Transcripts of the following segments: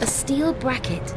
A steel bracket.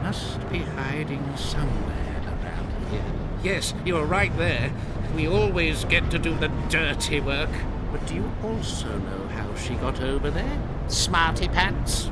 Must be hiding somewhere around here. Yes, you're right there. We always get to do the dirty work. But do you also know how she got over there? Smarty pants?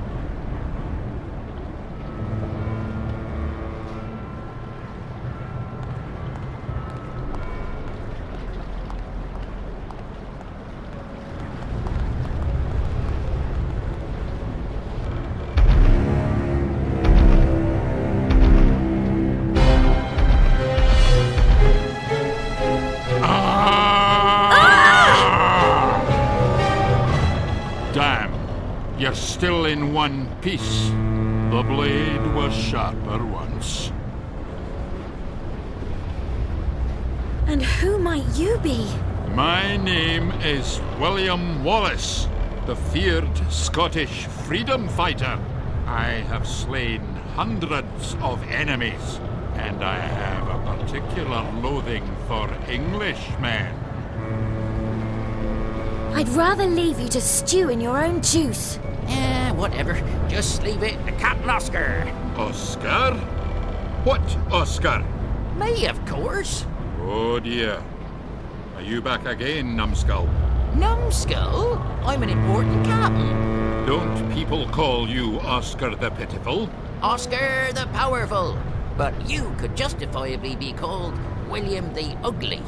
You're still in one piece. The blade was sharper once. And who might you be? My name is William Wallace, the feared Scottish freedom fighter. I have slain hundreds of enemies, and I have a particular loathing for Englishmen. I'd rather leave you to stew in your own juice. Whatever. Just leave it to Captain Oscar. Oscar? What Oscar? Me, of course. Oh dear. Are you back again, Numbskull? Numbskull? I'm an important captain. Don't people call you Oscar the Pitiful? Oscar the Powerful. But you could justifiably be called William the Ugly.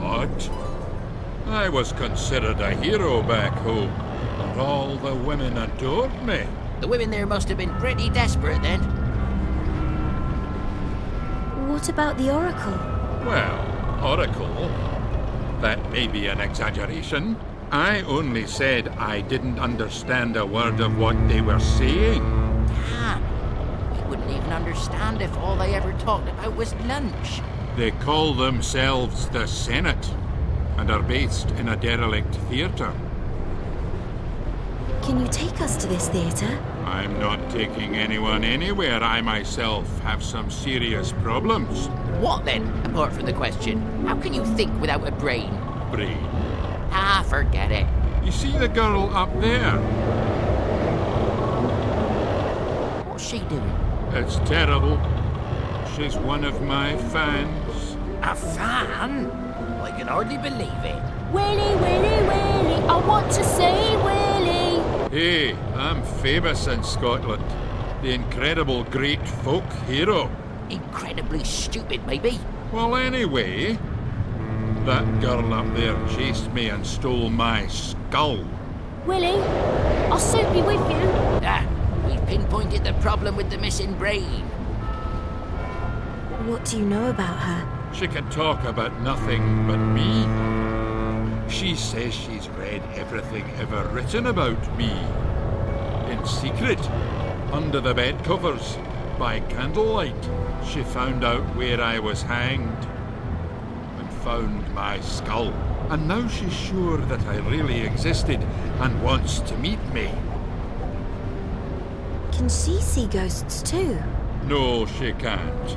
What? I was considered a hero back home, but all the women adored me. The women there must have been pretty desperate then. What about the Oracle? Well, Oracle? That may be an exaggeration. I only said I didn't understand a word of what they were saying. We wouldn't even understand if all they ever talked about was lunch. They call themselves the Senate and are based in a derelict theatre. Can you take us to this theatre? I'm not taking anyone anywhere. I myself have some serious problems. What then, apart from the question? How can you think without a brain? Brain? Forget it. You see the girl up there? What's she doing? It's terrible. She's one of my fans. A fan? I can hardly believe it. Willy, Willy, Willy, I want to see Willy. Hey, I'm famous in Scotland. The incredible great folk hero. Incredibly stupid, maybe. Well, anyway, that girl up there chased me and stole my skull. Willy, I'll soon be with you. We've pinpointed the problem with the missing brain. What do you know about her? She can talk about nothing but me. She says she's read everything ever written about me. In secret, under the bed covers, by candlelight, she found out where I was hanged and found my skull. And now she's sure that I really existed and wants to meet me. Can she see ghosts too? No, she can't.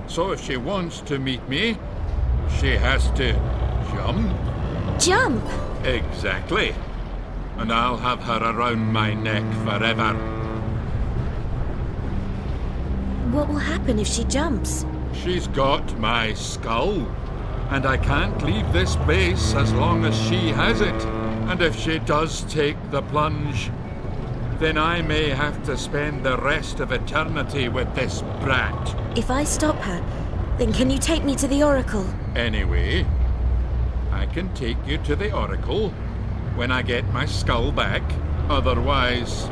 So if she wants to meet me, she has to jump. Jump? Exactly. And I'll have her around my neck forever. What will happen if she jumps? She's got my skull. And I can't leave this place as long as she has it. And if she does take the plunge, then I may have to spend the rest of eternity with this brat. If I stop her, then can you take me to the Oracle? Anyway, I can take you to the Oracle when I get my skull back. Otherwise,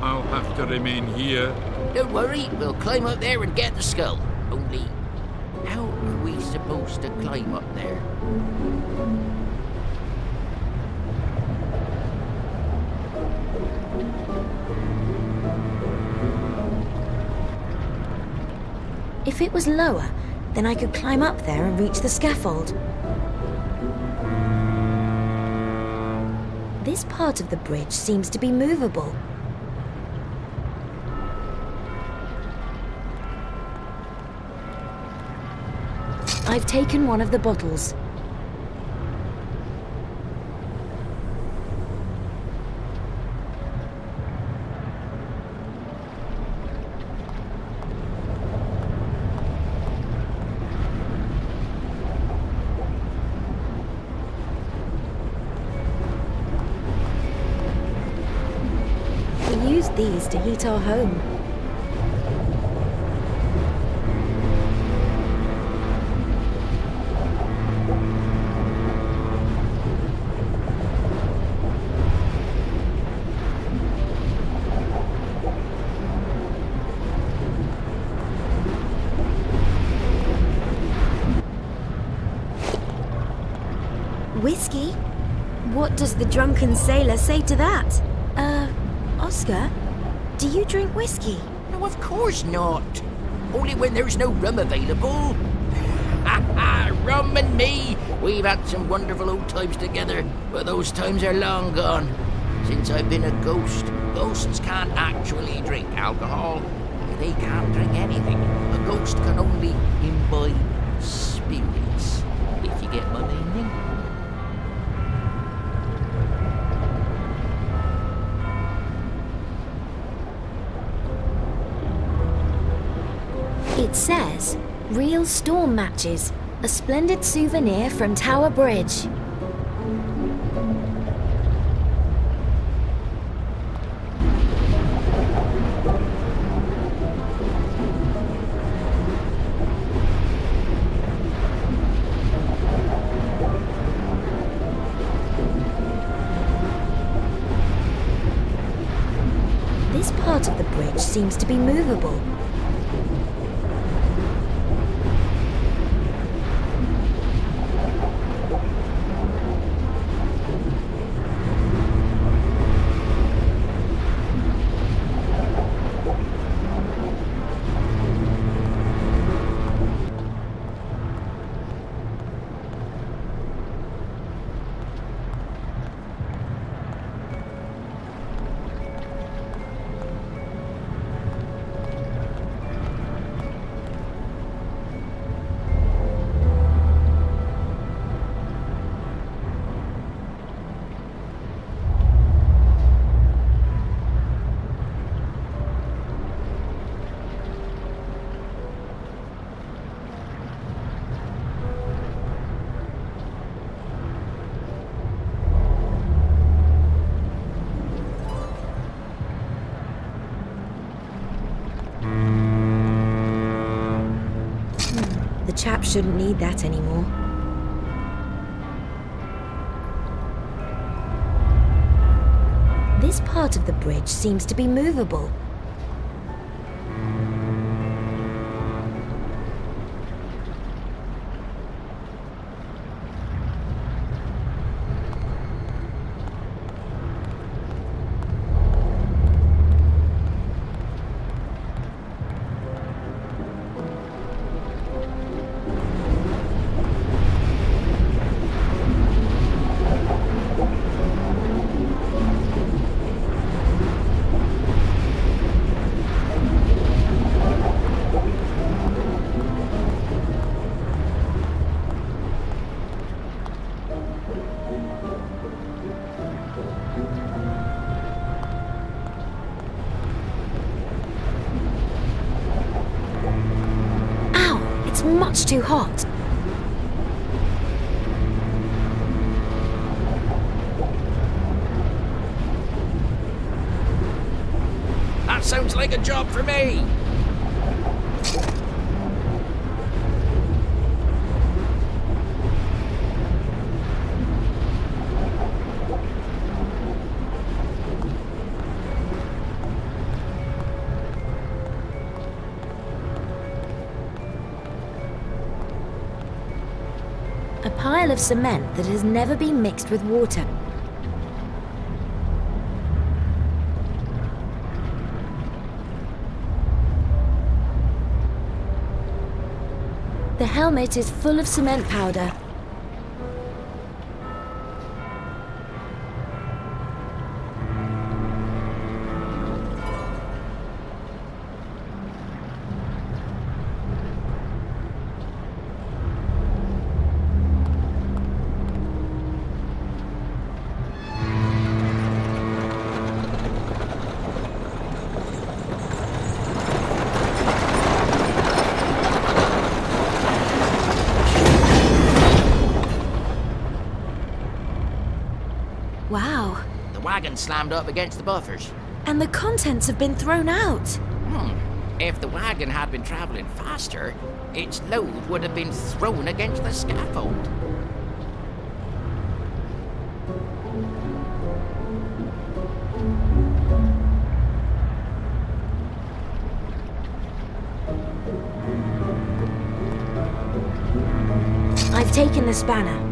I'll have to remain here. Don't worry, we'll climb up there and get the skull. Only, how are we supposed to climb up there? If it was lower, then I could climb up there and reach the scaffold. This part of the bridge seems to be movable. I've taken one of the bottles. We used these to heat our home. Whiskey? What does the drunken sailor say to that? Oscar, do you drink whiskey? No, of course not. Only when there's no rum available. Ha ha! Rum and me! We've had some wonderful old times together, but those times are long gone. Since I've been a ghost, ghosts can't actually drink alcohol. They can't drink anything. A ghost can only imbibe spirits. If you get my meaning. It says, real storm matches, a splendid souvenir from Tower Bridge. This part of the bridge seems to be movable. The chap shouldn't need that anymore. This part of the bridge seems to be movable. It's much too hot. That sounds like a job for me. A pile of cement that has never been mixed with water. The helmet is full of cement powder. Wow. The wagon slammed up against the buffers. And the contents have been thrown out. If the wagon had been traveling faster, its load would have been thrown against the scaffold. I've taken the spanner.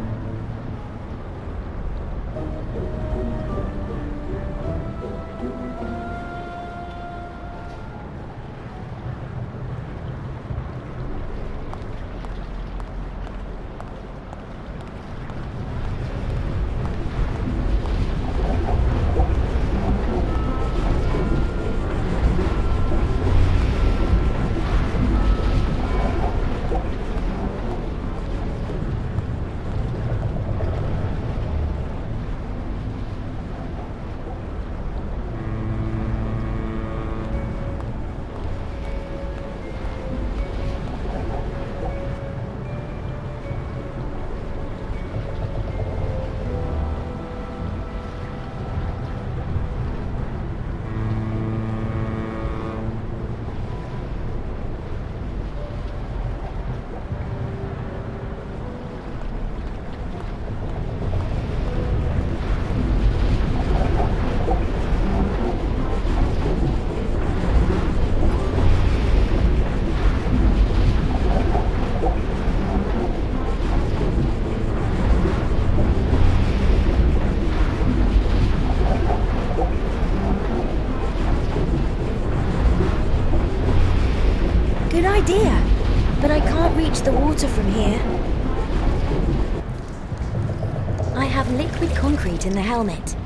Good idea, but I can't reach the water from here. I have liquid concrete in the helmet.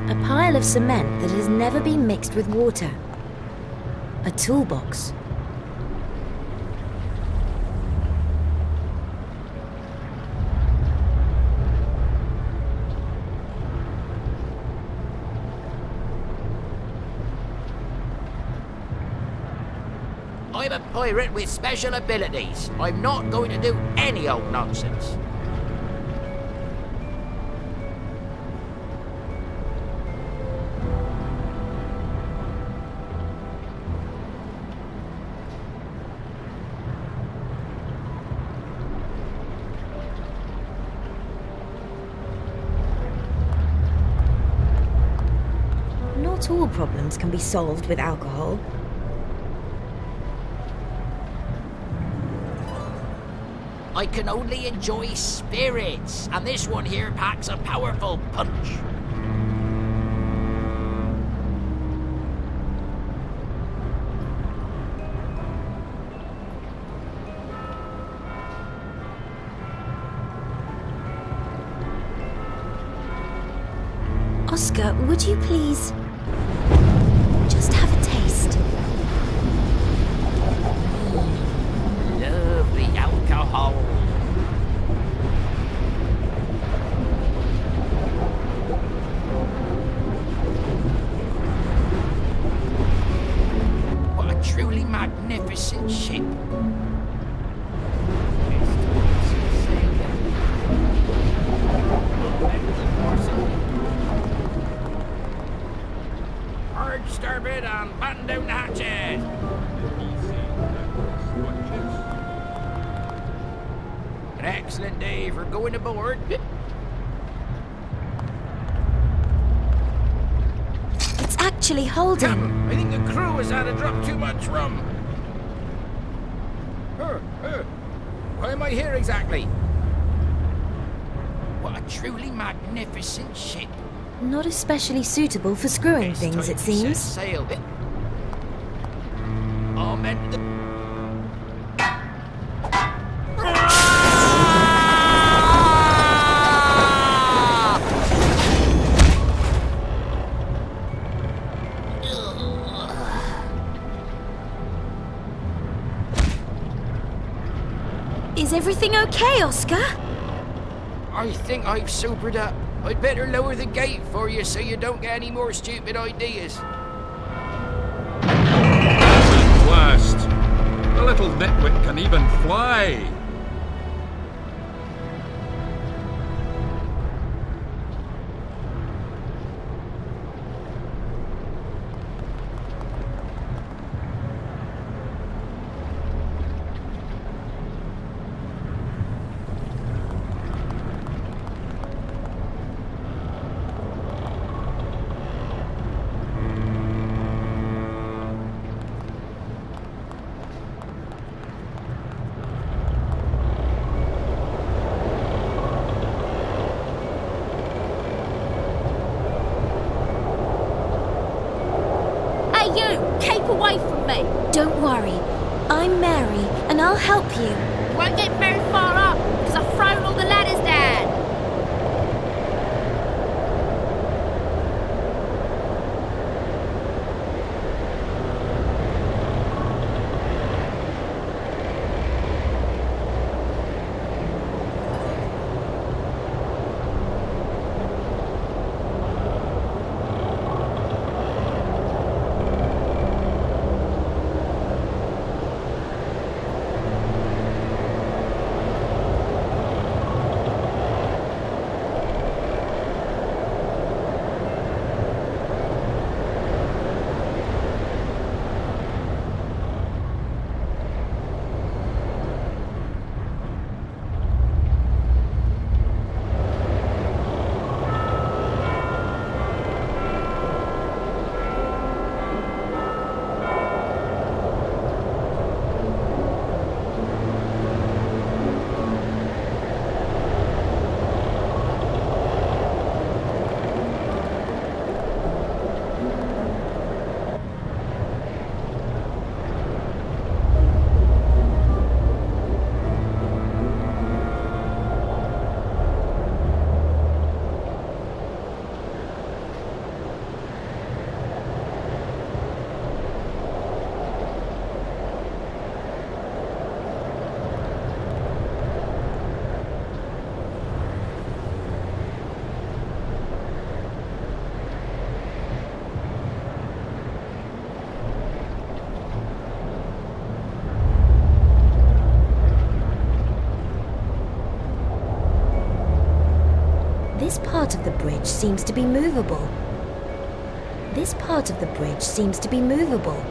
A pile of cement that has never been mixed with water. A toolbox. I'm a pirate with special abilities. I'm not going to do any old nonsense. Not all problems can be solved with alcohol. I can only enjoy spirits, and this one here packs a powerful punch. Oscar, would you please just have a taste? Lovely alcohol. An excellent day for going aboard. It's actually holding. Captain, I think the crew has had a drop too much rum. Why am I here exactly? What a truly magnificent ship. Not especially suitable for screwing It's things, time it to set seems. sail. Oh, man. Is everything okay, Oscar? I think I've sobered up. I'd better lower the gate for you so you don't get any more stupid ideas. At last, the little nitwit can even fly. Hey, you! Keep away from me! Don't worry. I'm Mary, and I'll help you. You won't get very far up, because I've thrown all the ladders down. This part of the bridge seems to be movable. This part of the bridge seems to be movable.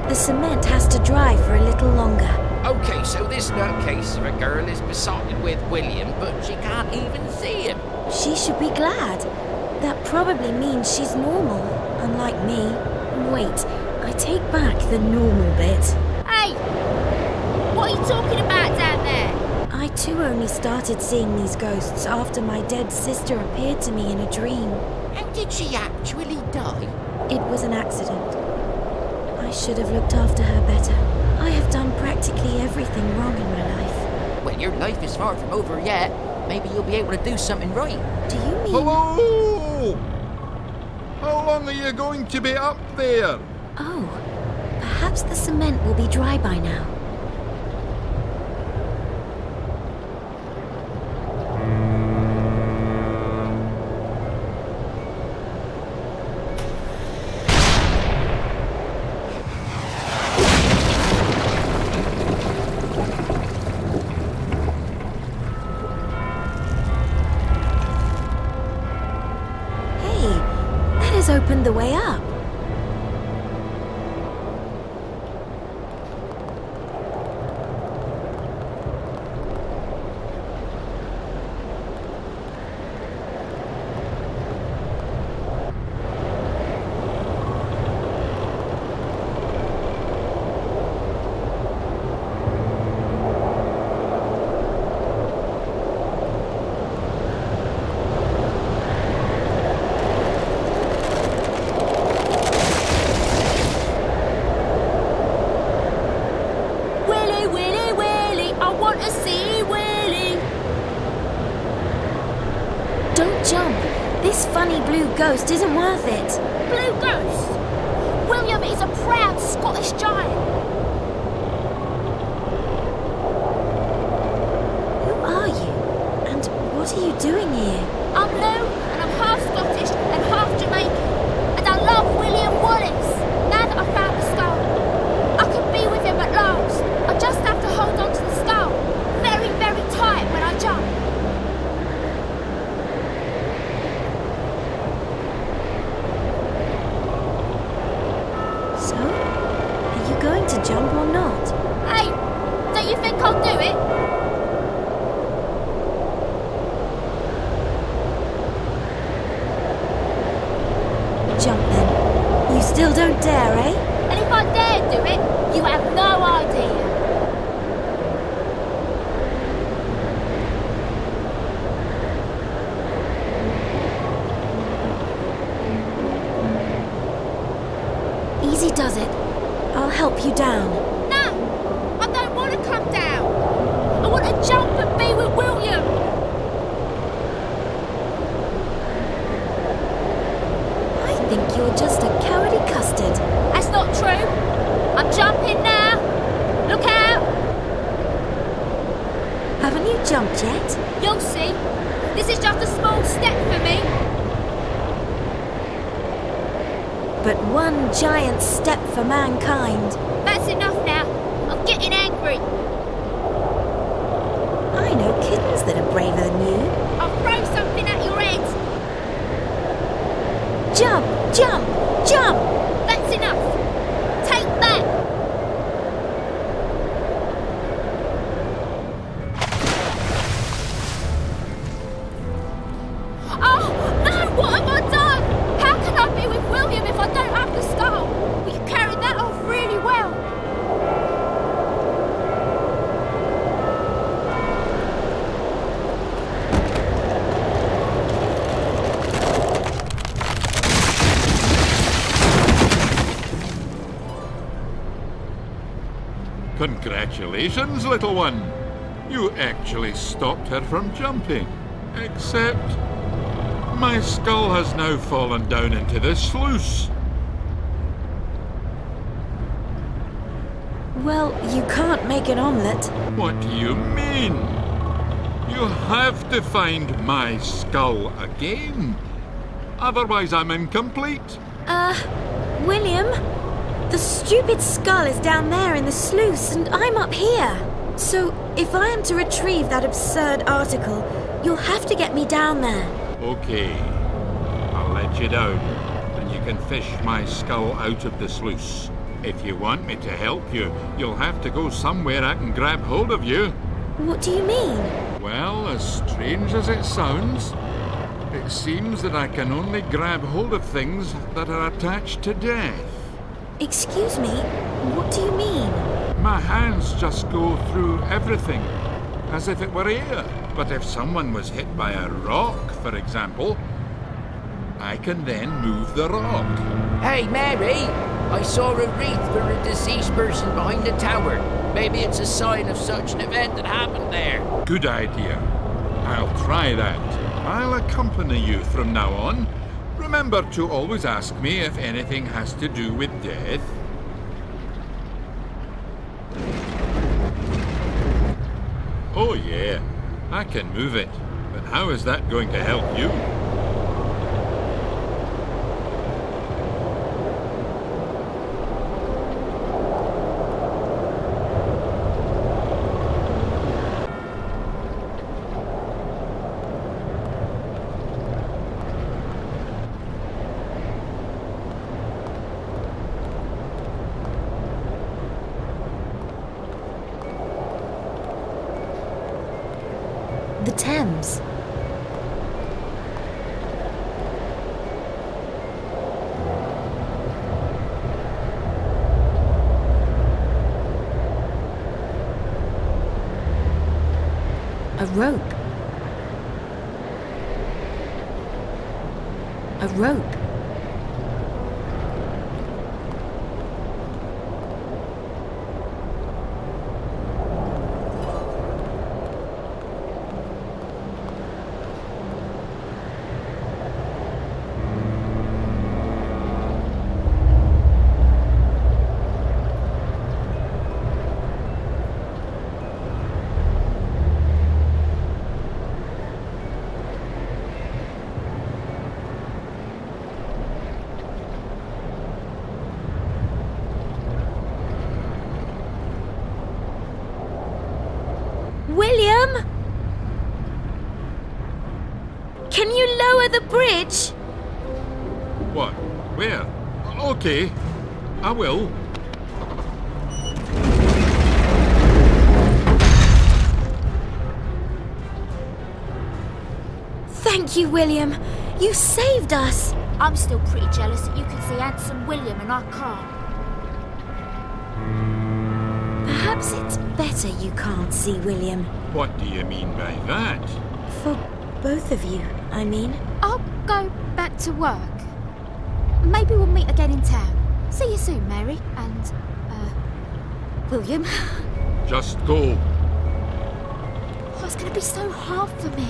The cement has to dry for a little longer. Okay, so this nutcase of a girl is besotted with William, but she can't even see him. She should be glad. That probably means she's normal, unlike me. Wait, I take back the normal bit. Hey! What are you talking about down there? I too only started seeing these ghosts after my dead sister appeared to me in a dream. How did she actually die? It was an accident. I should have looked after her better. I have done practically everything wrong in my life. Well, your life is far from over yet. Maybe you'll be able to do something right. Do you mean... Hello! How long are you going to be up there? Oh, perhaps the cement will be dry by now. found the way up. Willy, Willy, Willy, I want to see Willy. Don't jump. This funny blue ghost isn't worth it. Blue Ghost. William is a proud Scottish giant. Who are you? And what are you doing here? I'm Lou, and I'm half Scottish and half Jamaican. And I love William Wallace. Now that I've found the skull, I can be with him at last. I just have to hold on to the skull very, very tight when I jump. So, are you going to jump or not? Hey, don't you think I'll do it? Jump then. You still don't dare, eh? And if I dare do it, you have no idea. Easy does it. I'll help you down. No, I don't want to come down. I want to jump and be with William. I think you're just a cowardly custard. That's not true. I'm jumping now. Look out. Haven't you jumped yet? You'll see. This is just a small step for me. But one giant step for mankind. That's enough now. I'm getting angry. I know kittens that are braver than you. I'll throw something at your head. Jump! Jump! Jump! That's enough. Take that. Oh, no! What have I done? How can I be with William if I don't have the skull? We carried that off really well. Congratulations, little one. You actually stopped her from jumping. Except my skull has now fallen down into the sluice. Well, you can't make an omelette. What do you mean? You have to find my skull again. Otherwise, I'm incomplete. William? The stupid skull is down there in the sluice and I'm up here. So, if I am to retrieve that absurd article, you'll have to get me down there. Okay, I'll let you down, and you can fish my skull out of the sluice. If you want me to help you, you'll have to go somewhere I can grab hold of you. What do you mean? Well, as strange as it sounds, it seems that I can only grab hold of things that are attached to death. Excuse me, what do you mean? My hands just go through everything, as if it were air. But if someone was hit by a rock, for example, I can then move the rock. Hey, Mary, I saw a wreath for a deceased person behind the tower. Maybe it's a sign of such an event that happened there. Good idea. I'll try that. I'll accompany you from now on. Remember to always ask me if anything has to do with death. Oh yeah, I can move it. But how is that going to help you? Thames. A rope. A rope. William? Can you lower the bridge? What? Where? Okay, I will. Thank you, William. You saved us. I'm still pretty jealous that you can see handsome William and I can't. Perhaps it's better you can't see William. What do you mean by that? For both of you, I mean. I'll go back to work. Maybe we'll meet again in town. See you soon, Mary. And, William. Just go. Oh, it's going to be so hard for me.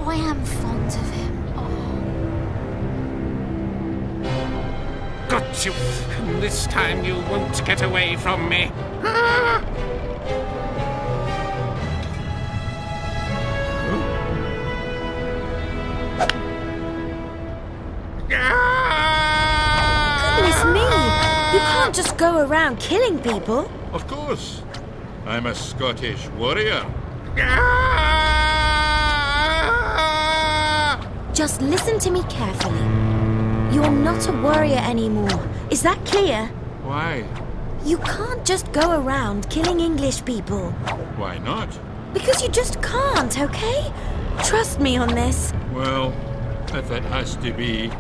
I am fond of him. Oh. Got you! And this time you won't get away from me. Goodness me! You can't just go around killing people. Of course. I'm a Scottish warrior. Just listen to me carefully. You're not a warrior anymore. Is that clear? Why? You can't just go around killing English people. Why not? Because you just can't, okay? Trust me on this. Well, if it has to be.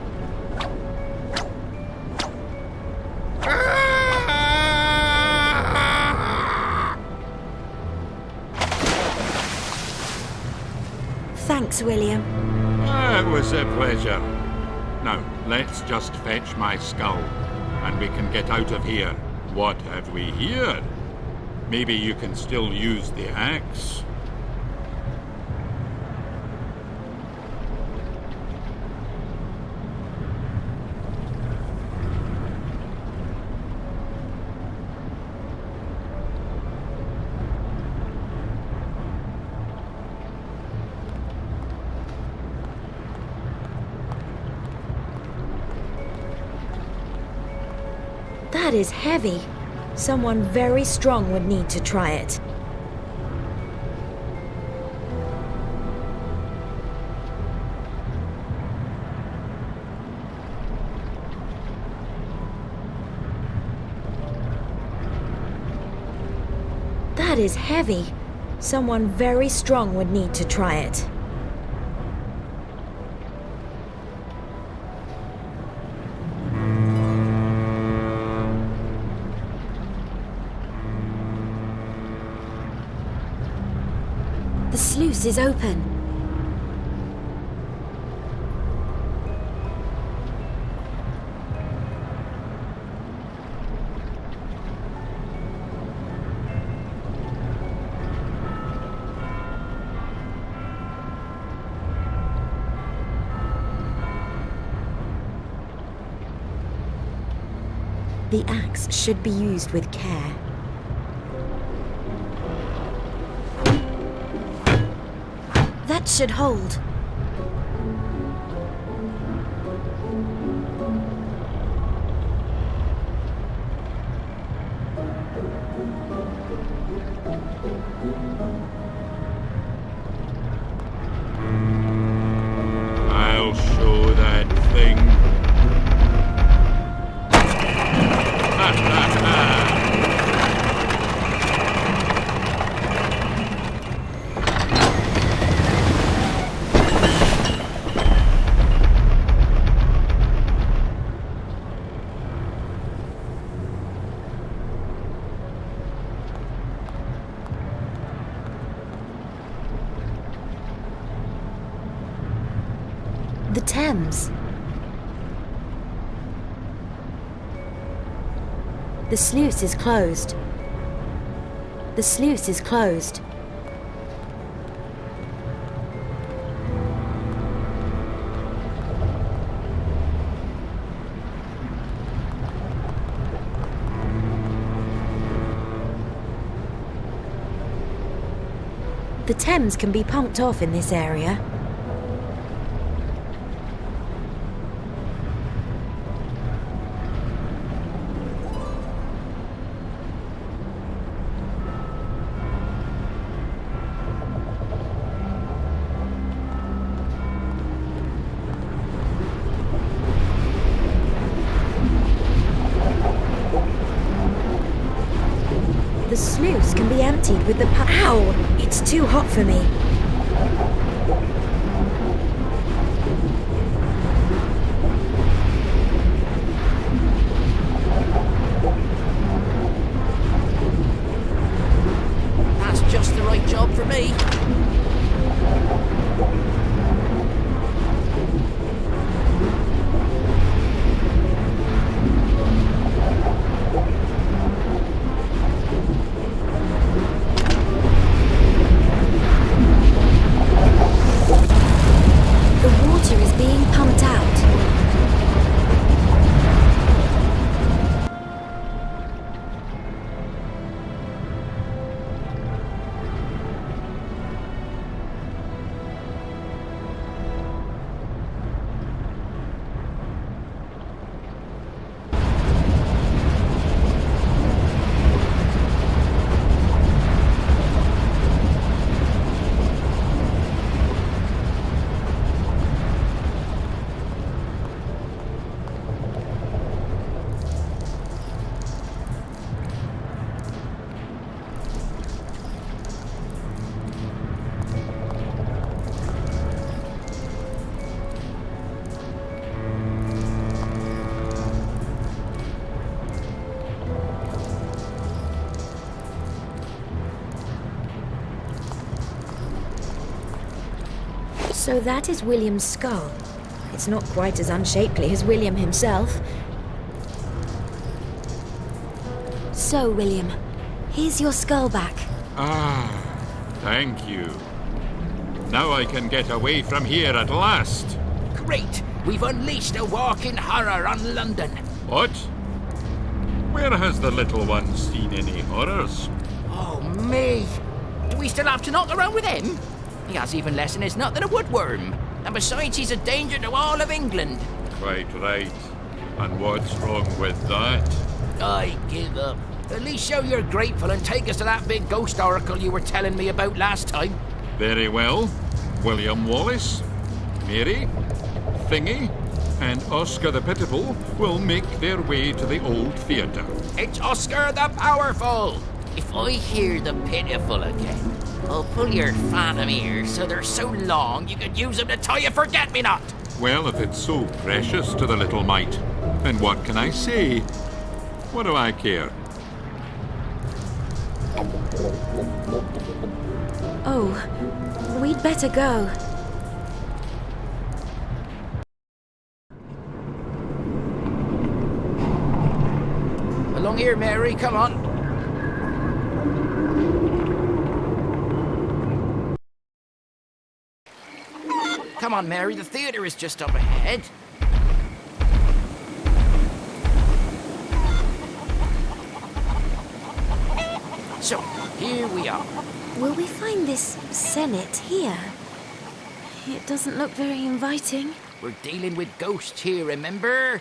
Thanks, William. It was a pleasure. Now, let's just fetch my skull, and we can get out of here. What have we here? Maybe you can still use the axe. That is heavy. Someone very strong would need to try it. That is heavy. Someone very strong would need to try it. The sluice is open. The axe should be used with care. That should hold. I'll show that thing. Ha ha ha! The Thames. The sluice is closed. The sluice is closed. The Thames can be pumped off in this area. The sluice can be emptied with the Ow! It's too hot for me. That's just the right job for me. The water is being pumped out. So that is William's skull. It's not quite as unshapely as William himself. So, William, here's your skull back. Ah, thank you. Now I can get away from here at last. Great! We've unleashed a walking horror on London. What? Where has the little one seen any horrors? Oh, me! Do we still have to knock around with him? He has even less in his nut than a woodworm. And besides, he's a danger to all of England. Quite right. And what's wrong with that? I give up. At least show you're grateful and take us to that big ghost oracle you were telling me about last time. Very well. William Wallace, Mary, Thingy, and Oscar the Pitiful will make their way to the old theatre. It's Oscar the Powerful! If I hear the Pitiful again, I'll pull your phantom ears so they're so long you could use them to tie a forget-me-not! Well, if it's so precious to the little mite, then what can I say? What do I care? Oh, we'd better go. Along here, Mary, come on. Come on, Mary, the theatre is just up ahead. So, here we are. Will we find this Senate here? It doesn't look very inviting. We're dealing with ghosts here, remember?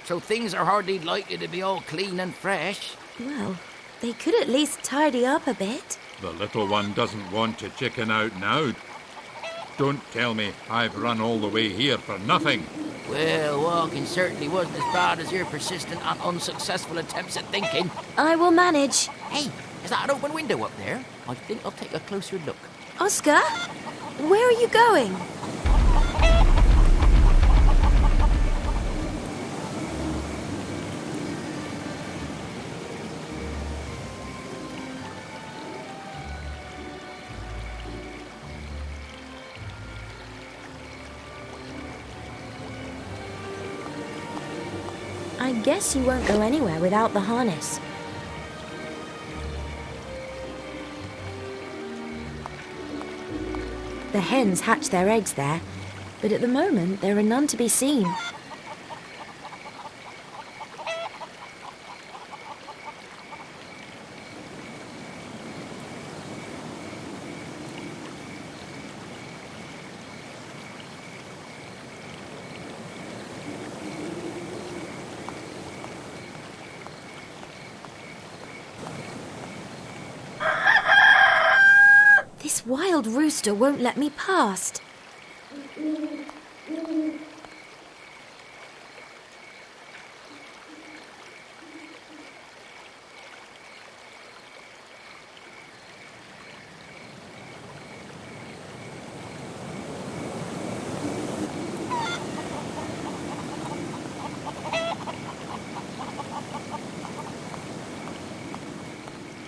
So things are hardly likely to be all clean and fresh. Well, they could at least tidy up a bit. The little one doesn't want to chicken out now. Don't tell me I've run all the way here for nothing. Well, walking certainly wasn't as bad as your persistent and unsuccessful attempts at thinking. I will manage. Hey, is that an open window up there? I think I'll take a closer look. Oscar, where are you going? I guess you won't go anywhere without the harness. The hens hatch their eggs there, but at the moment there are none to be seen. This wild rooster won't let me past.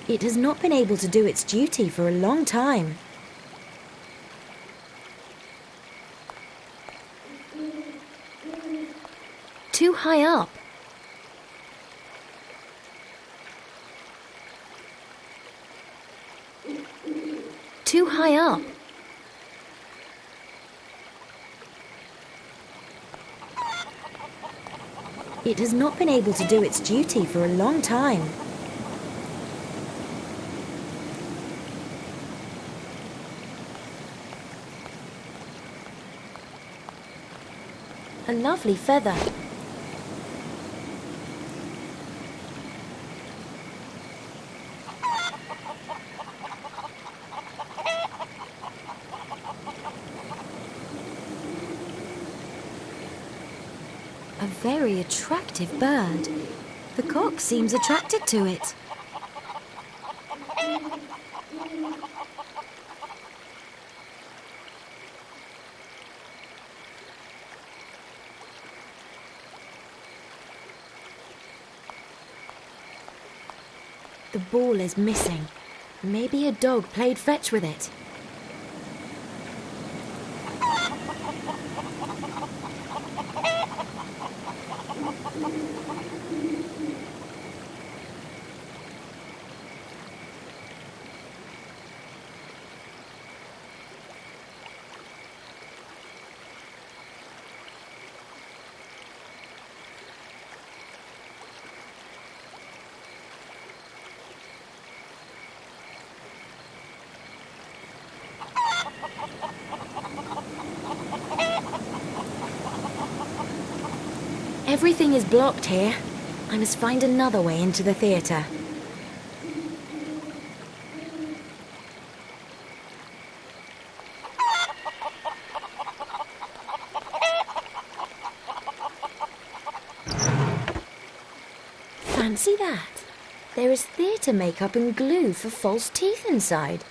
It has not been able to do its duty for a long time. Too high up. Too high up. It has not been able to do its duty for a long time. A lovely feather. A very attractive bird. The cock seems attracted to it. The ball is missing. Maybe a dog played fetch with it. Everything is blocked here. I must find another way into the theatre. Fancy that. There is theatre makeup and glue for false teeth inside.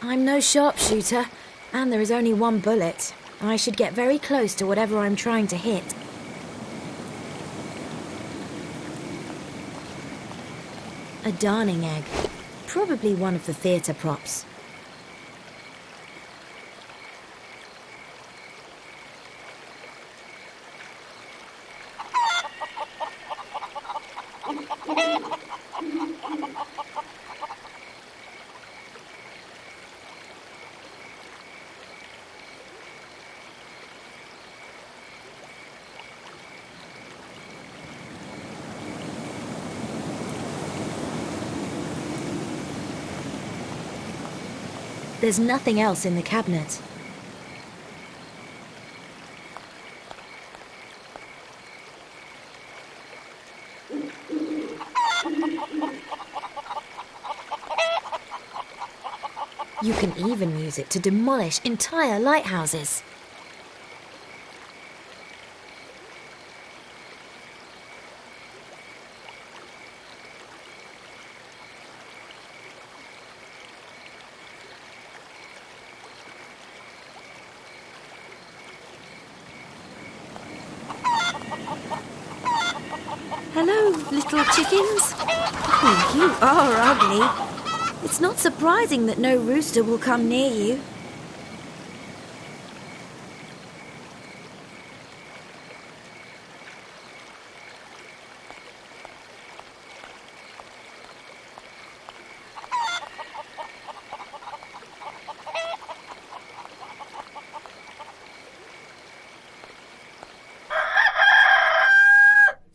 I'm no sharpshooter, and there is only one bullet. I should get very close to whatever I'm trying to hit. A darning egg. Probably one of the theatre props. There's nothing else in the cabinet. You can even use it to demolish entire lighthouses. Hello, little chickens. Oh, you are ugly. It's not surprising that no rooster will come near you.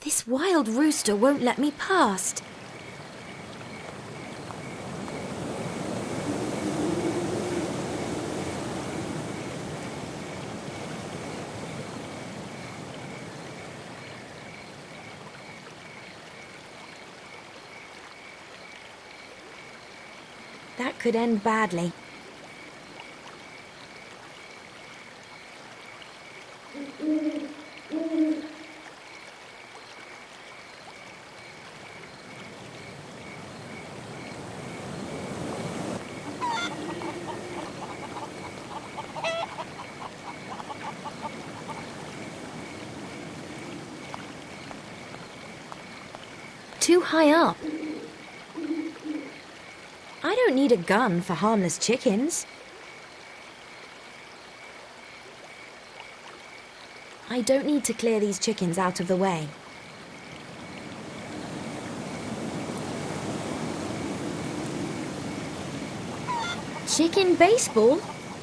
This wild rooster won't let me past. That could end badly. Too high up. I don't need a gun for harmless chickens. I don't need to clear these chickens out of the way. Chicken baseball?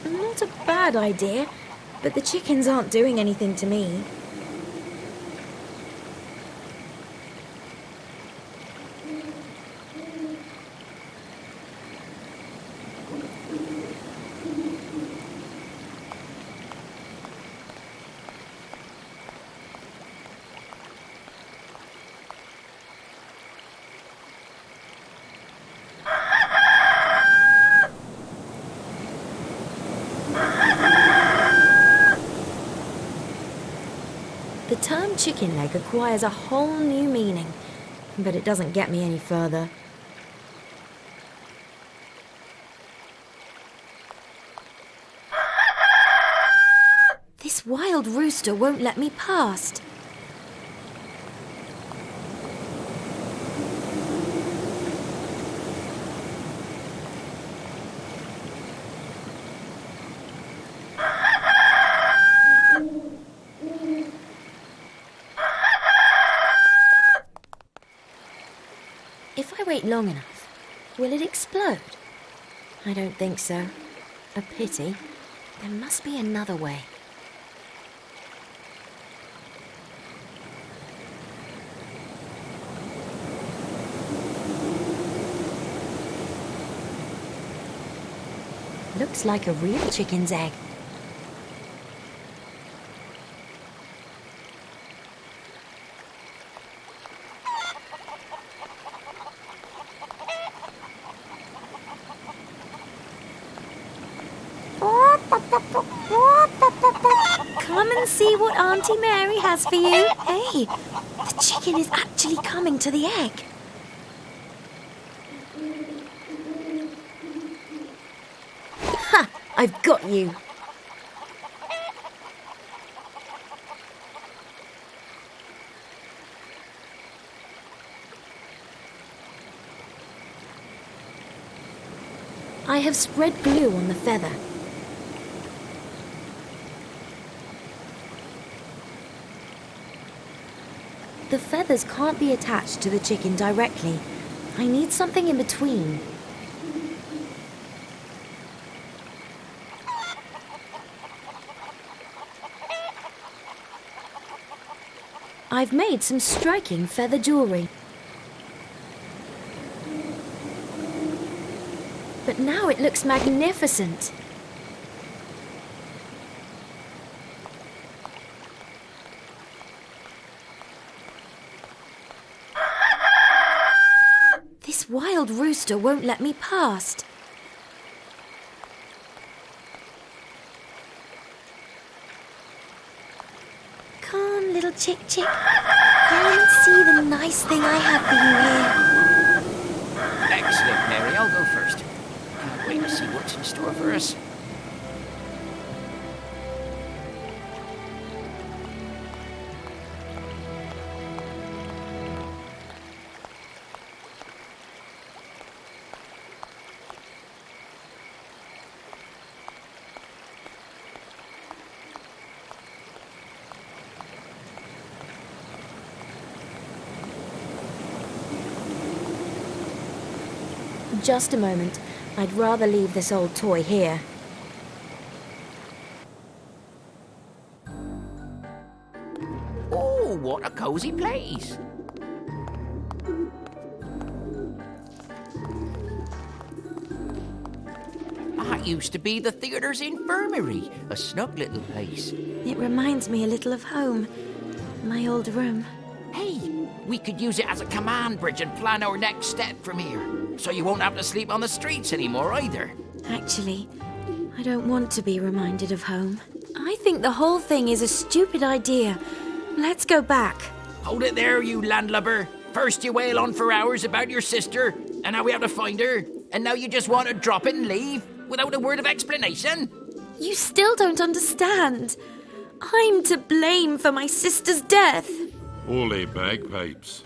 Not a bad idea, but the chickens aren't doing anything to me. The term chicken leg acquires a whole new meaning, but it doesn't get me any further. This wild rooster won't let me past. If I wait long enough, will it explode? I don't think so. A pity. There must be another way. Looks like a real chicken's egg. Come and see what Auntie Mary has for you. Hey, the chicken is actually coming to the egg. Ha! I've got you. I have spread glue on the feather. The feathers can't be attached to the chicken directly. I need something in between. I've made some striking feather jewellery. But now it looks magnificent. This wild rooster won't let me past. Come, little chick. Come and see the nice thing I have for you here. Excellent, Mary. I'll go first. Can't wait to see what's in store for us. Just a moment. I'd rather leave this old toy here. Oh, what a cozy place. That used to be the theatre's infirmary, a snug little place. It reminds me a little of home. My old room. Hey, we could use it as a command bridge and plan our next step from here, so you won't have to sleep on the streets anymore either. Actually, I don't want to be reminded of home. I think the whole thing is a stupid idea. Let's go back. Hold it there, you landlubber. First you wail on for hours about your sister, and how we have to find her, and now you just want to drop it and leave, without a word of explanation? You still don't understand. I'm to blame for my sister's death. Holy bagpipes.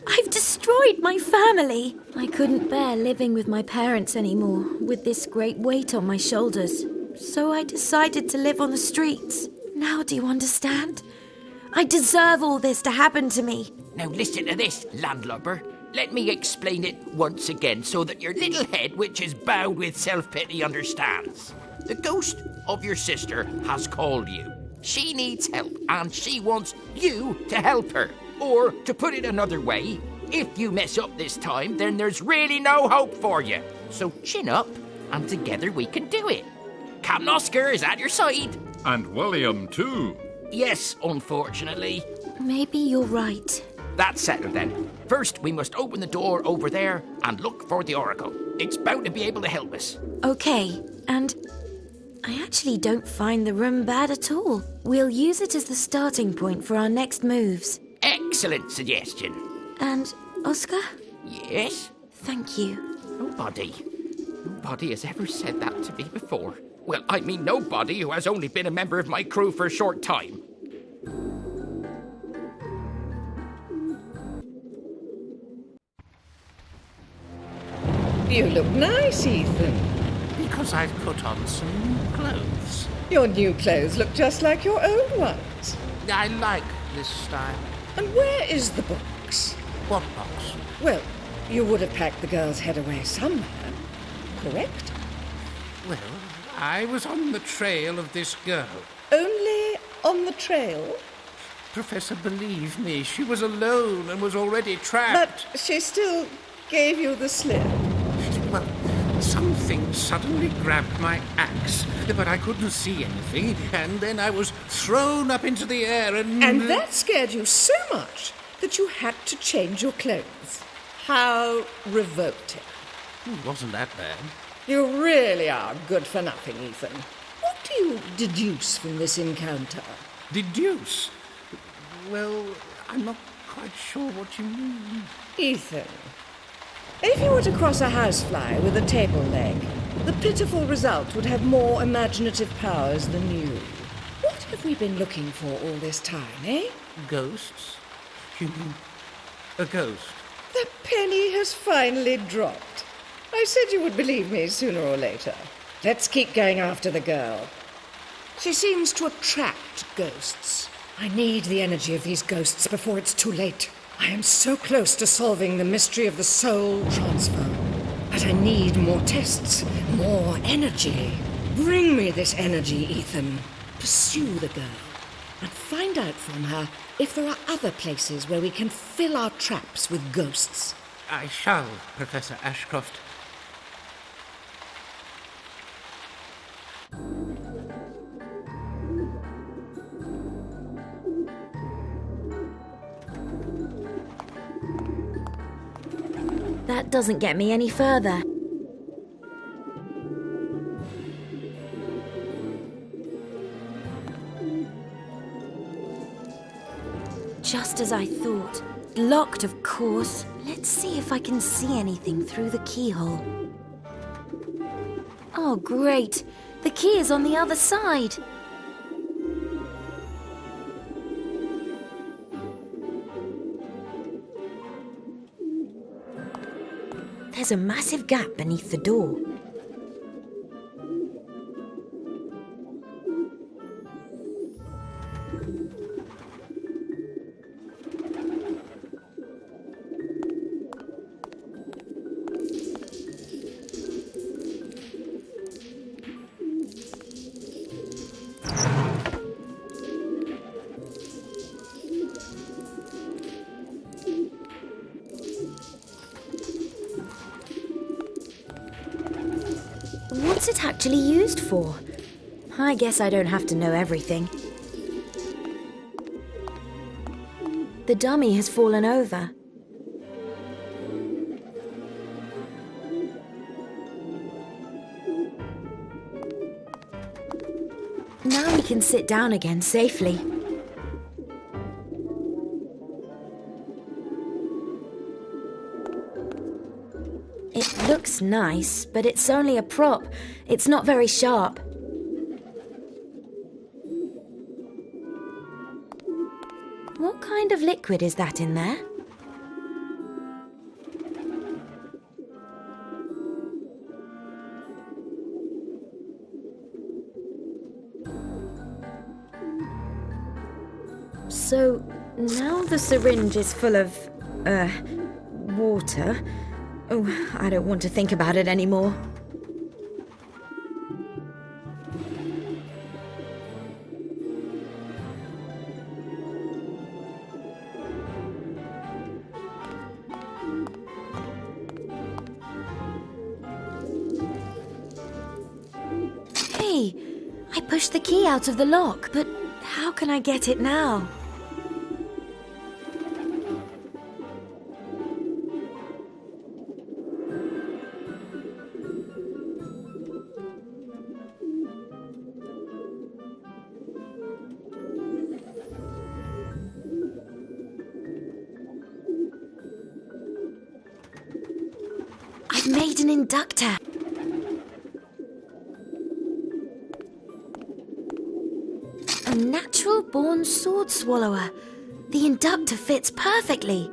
I've destroyed my family. I couldn't bear living with my parents anymore, with this great weight on my shoulders. So I decided to live on the streets. Now do you understand? I deserve all this to happen to me. Now listen to this, landlubber. Let me explain it once again so that your little head, which is bowed with self-pity, understands. The ghost of your sister has called you. She needs help, and she wants you to help her. Or, to put it another way, if you mess up this time, then there's really no hope for you. So chin up, and together we can do it. Captain Oscar is at your side. And William, too. Yes, unfortunately. Maybe you're right. That's settled then. First, we must open the door over there and look for the oracle. It's bound to be able to help us. Okay, and I actually don't find the room bad at all. We'll use it as the starting point for our next moves. Excellent suggestion. And, Oscar? Yes? Thank you. Nobody has ever said that to me before. Well, I mean nobody who has only been a member of my crew for a short time. You look nice, Ethan. Because I've put on some new clothes. Your new clothes look just like your old ones. I like this style. And where is the box? What box? Well, you would have packed the girl's head away somewhere, correct? Well, I was on the trail of this girl. Only on the trail? Professor, believe me, she was alone and was already trapped. But she still gave you the slip. Well, something suddenly grabbed my axe, but I couldn't see anything, and then I was thrown up into the air and... And that scared you so much that you had to change your clothes. How revolting. Wasn't that bad? You really are good for nothing, Ethan. What do you deduce from this encounter? Deduce? Well, I'm not quite sure what you mean. Ethan, if you were to cross a housefly with a table leg, the pitiful result would have more imaginative powers than you. What have we been looking for all this time, eh? Ghosts? You mean a ghost? The penny has finally dropped. I said you would believe me sooner or later. Let's keep going after the girl. She seems to attract ghosts. I need the energy of these ghosts before it's too late. I am so close to solving the mystery of the soul transfer. But I need more tests, more energy. Bring me this energy, Ethan. Pursue the girl and find out from her if there are other places where we can fill our traps with ghosts. I shall, Professor Ashcroft. That doesn't get me any further. Just as I thought. Locked, of course. Let's see if I can see anything through the keyhole. Oh, great. The key is on the other side. There's a massive gap beneath the door. What's it actually used for? I guess I don't have to know everything. The dummy has fallen over. Now we can sit down again safely. It looks nice, but it's only a prop. It's not very sharp. What kind of liquid is that in there? So, now the syringe is full of, water. Oh, I don't want to think about it anymore. Hey, I pushed the key out of the lock, but how can I get it now? I've made an inductor. A natural-born sword swallower. The inductor fits perfectly.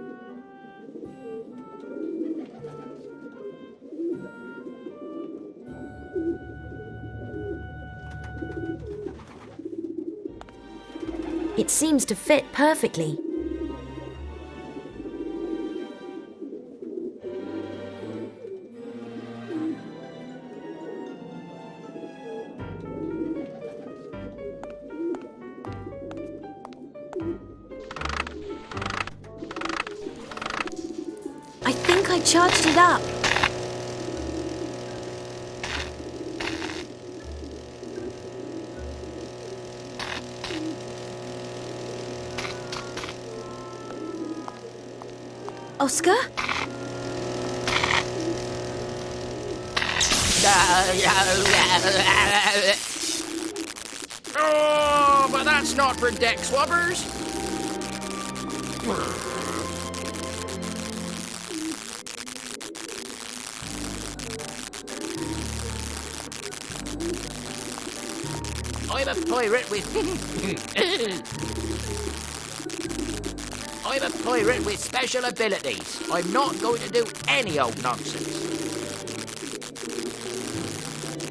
It seems to fit perfectly. I think I charged it up. Oscar? Oh, but that's not for deck swabbers. I'm a pirate with... I'm a pirate with special abilities. I'm not going to do any old nonsense.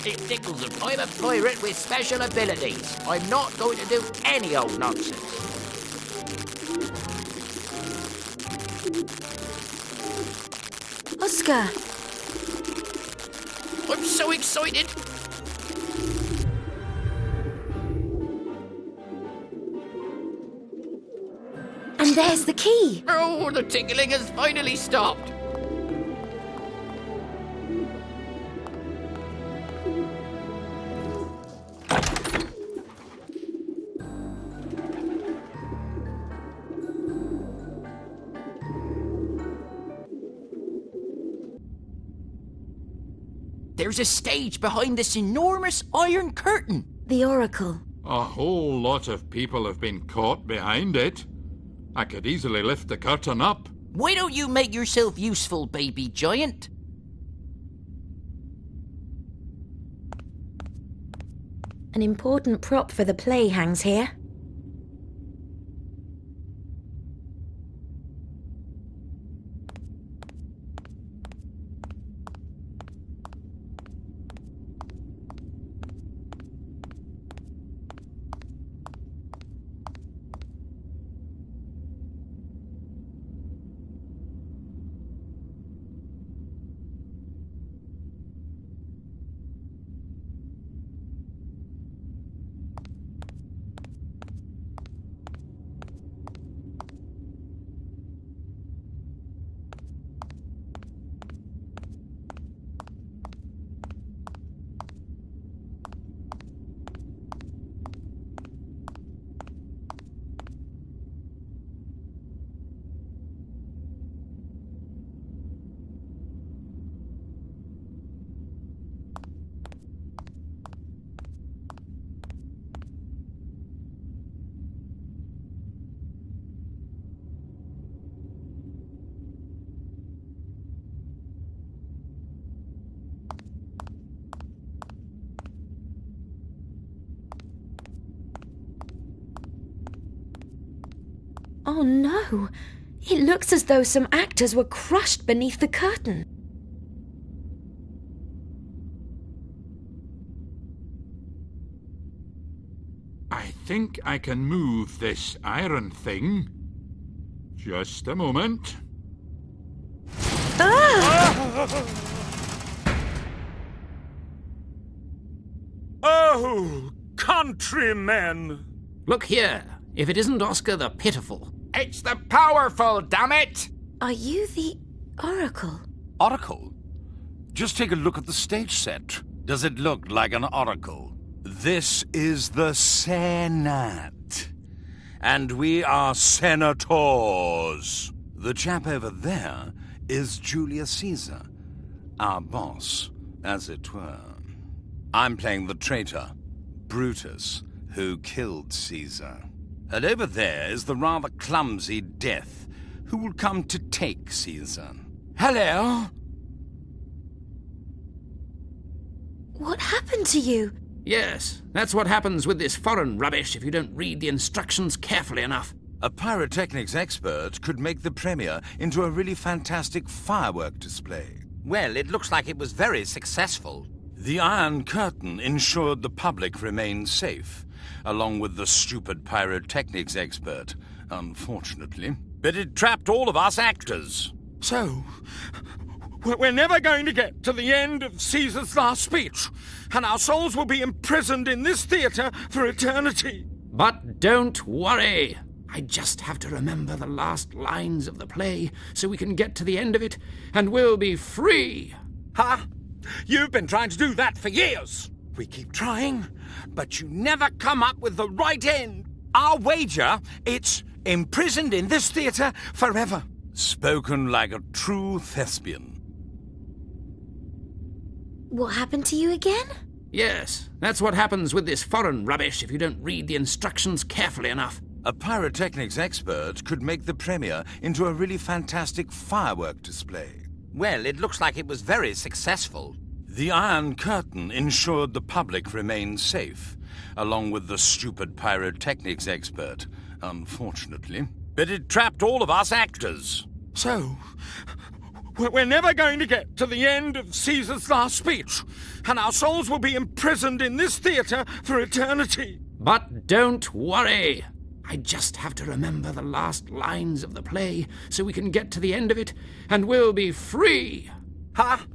It tickles them. I'm a pirate with special abilities. I'm not going to do any old nonsense. Oscar! I'm so excited. And there's the key. Oh, the tickling has finally stopped. There's a stage behind this enormous iron curtain. The Oracle. A whole lot of people have been caught behind it. I could easily lift the curtain up. Why don't you make yourself useful, baby giant? An important prop for the play hangs here. Oh no! It looks as though some actors were crushed beneath the curtain. I think I can move this iron thing. Just a moment. Oh, countrymen! Look here, if it isn't Oscar the Pitiful. It's the powerful, damn it! Are you the Oracle? Oracle? Just take a look at the stage set. Does it look like an oracle? This is the Senate. And we are senators. The chap over there is Julius Caesar, our boss, as it were. I'm playing the traitor, Brutus, who killed Caesar. And over there is the rather clumsy Death, who will come to take Caesar. Hello? What happened to you? Yes, that's what happens with this foreign rubbish if you don't read the instructions carefully enough. A pyrotechnics expert could make the premiere into a really fantastic firework display. Well, it looks like it was very successful. The Iron Curtain ensured the public remained safe, along with the stupid pyrotechnics expert, unfortunately. But it trapped all of us actors. So, we're never going to get to the end of Caesar's last speech, and our souls will be imprisoned in this theater for eternity. But don't worry. I just have to remember the last lines of the play so we can get to the end of it, and we'll be free. Ha! You've been trying to do that for years. We keep trying, but you never come up with the right end. Our wager, it's imprisoned in this theater forever. Spoken like a true thespian. What happened to you again? Yes, that's what happens with this foreign rubbish if you don't read the instructions carefully enough. A pyrotechnics expert could make the premiere into a really fantastic firework display. Well, it looks like it was very successful. The Iron Curtain ensured the public remained safe, along with the stupid pyrotechnics expert, unfortunately. But it trapped all of us actors. So, we're never going to get to the end of Caesar's last speech, and our souls will be imprisoned in this theater for eternity. But don't worry. I just have to remember the last lines of the play so we can get to the end of it, and we'll be free. Ha!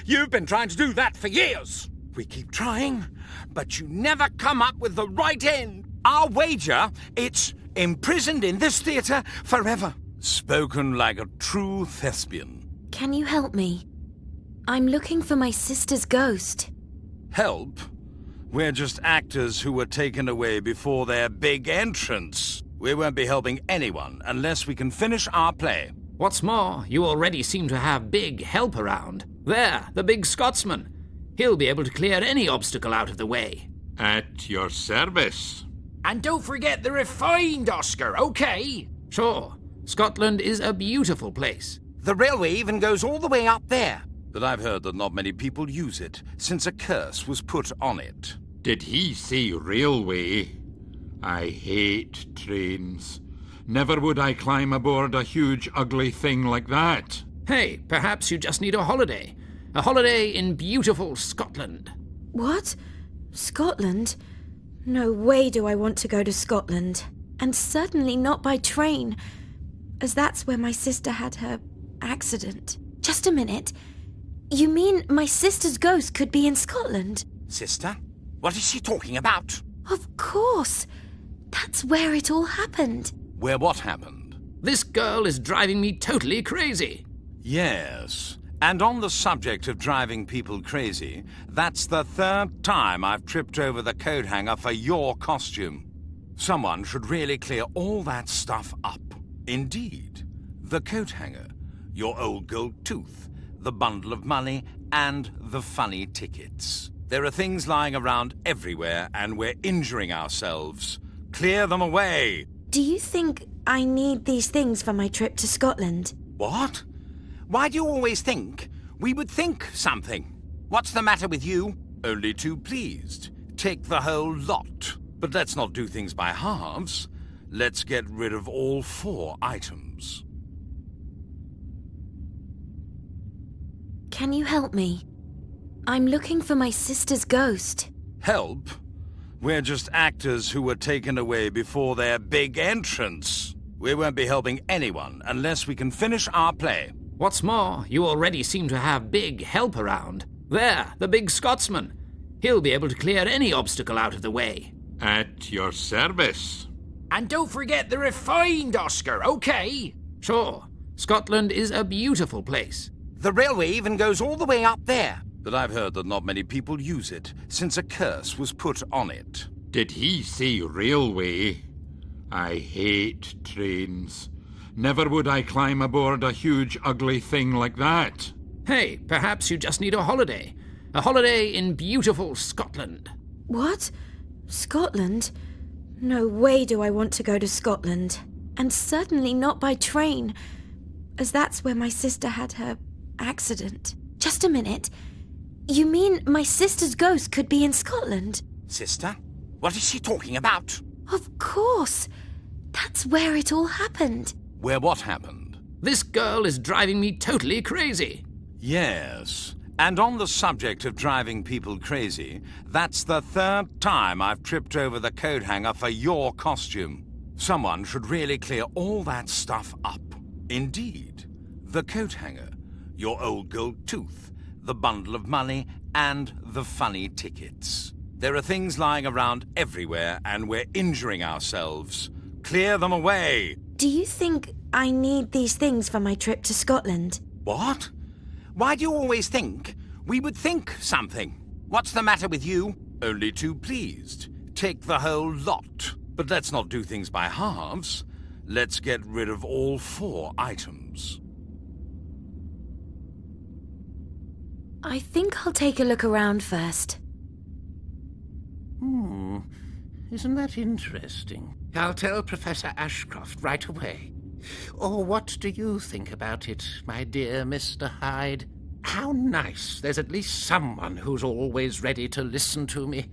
You've been trying to do that for years. We keep trying, but you never come up with the right end. Our wager, it's imprisoned in this theater forever. Spoken like a true thespian. Can you help me? I'm looking for my sister's ghost. Help? We're just actors who were taken away before their big entrance. We won't be helping anyone unless we can finish our play. What's more, you already seem to have big help around. There, the big Scotsman. He'll be able to clear any obstacle out of the way. At your service. And don't forget the refined Oscar, okay? Sure, Scotland is a beautiful place. The railway even goes all the way up there. But I've heard that not many people use it, since a curse was put on it. Did he say railway? I hate trains. Never would I climb aboard a huge, ugly thing like that. Hey, perhaps you just need a holiday. A holiday in beautiful Scotland. What? Scotland? No way do I want to go to Scotland. And certainly not by train, as that's where my sister had her accident. Just a minute. You mean my sister's ghost could be in Scotland? Sister? What is she talking about? Of course. That's where it all happened. Where what happened? This girl is driving me totally crazy. Yes. And on the subject of driving people crazy, that's the third time I've tripped over the coat hanger for your costume. Someone should really clear all that stuff up. Indeed. The coat hanger, your old gold tooth, the bundle of money, and the funny tickets. There are things lying around everywhere, and we're injuring ourselves. Clear them away. Do you think I need these things for my trip to Scotland? What? Why do you always think we would think something? What's the matter with you? Only too pleased. Take the whole lot. But let's not do things by halves. Let's get rid of all 4 items. Can you help me? I'm looking for my sister's ghost. Help? We're just actors who were taken away before their big entrance. We won't be helping anyone unless we can finish our play. What's more, you already seem to have big help around. There, the big Scotsman. He'll be able to clear any obstacle out of the way. At your service. And don't forget the refined Oscar, okay? Sure, Scotland is a beautiful place. The railway even goes all the way up there. But I've heard that not many people use it, since a curse was put on it. Did he say railway? I hate trains. Never would I climb aboard a huge, ugly thing like that. Hey, perhaps you just need a holiday. A holiday in beautiful Scotland. What? Scotland? No way do I want to go to Scotland. And certainly not by train, as that's where my sister had her accident. Just a minute. You mean my sister's ghost could be in Scotland? Sister? What is she talking about? Of course. That's where it all happened. Where what happened? This girl is driving me totally crazy. Yes. And on the subject of driving people crazy, that's the 3rd time I've tripped over the coat hanger for your costume. Someone should really clear all that stuff up. Indeed. The coat hanger, your old gold tooth, the bundle of money, and the funny tickets. There are things lying around everywhere, and we're injuring ourselves. Clear them away! Do you think I need these things for my trip to Scotland? What? Why do you always think we would think something? What's the matter with you? Only too pleased. Take the whole lot. But let's not do things by halves. Let's get rid of all 4 items. I think I'll take a look around first. Isn't that interesting? I'll tell Professor Ashcroft right away. Or what do you think about it, my dear Mr. Hyde? How nice there's at least someone who's always ready to listen to me.